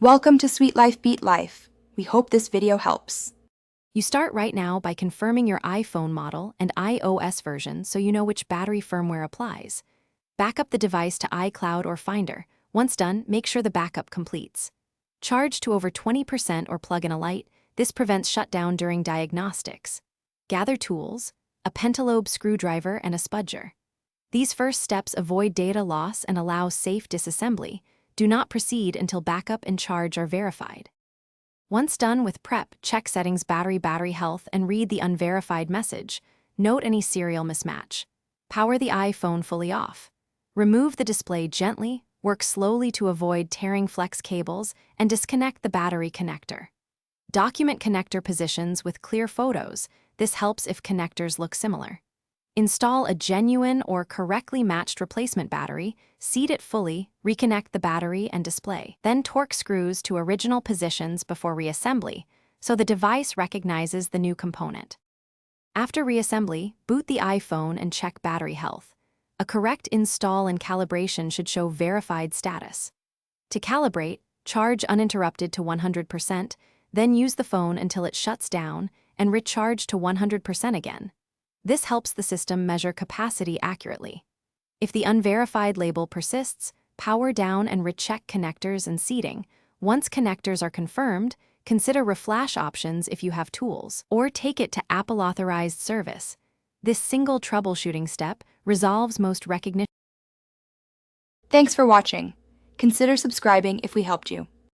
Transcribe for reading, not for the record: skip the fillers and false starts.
Welcome to Sweet Life Beat Life. We hope this video helps. You start right now by confirming your iPhone model and iOS version so you know which battery firmware applies. Back up the device to iCloud or Finder. Once done, make sure the backup completes. Charge to over 20% or plug in a light. This prevents shutdown during diagnostics. Gather tools, a pentalobe screwdriver and a spudger. These first steps avoid data loss and allow safe disassembly. Do not proceed until backup and charge are verified. Once done with prep, check settings battery health and read the unverified message. Note any serial mismatch. Power the iPhone fully off. Remove the display gently, work slowly to avoid tearing flex cables, and disconnect the battery connector. Document connector positions with clear photos. This helps if connectors look similar. Install a genuine or correctly matched replacement battery, seat it fully, reconnect the battery and display. Then torque screws to original positions before reassembly, so the device recognizes the new component. After reassembly, boot the iPhone and check battery health. A correct install and calibration should show verified status. To calibrate, charge uninterrupted to 100%, then use the phone until it shuts down and recharge to 100% again. This helps the system measure capacity accurately. If the unverified label persists, power down and recheck connectors and seating. Once connectors are confirmed, consider reflash options if you have tools, or take it to Apple-authorized service. This single troubleshooting step resolves most recognition. Thanks for watching. Consider subscribing if we helped you.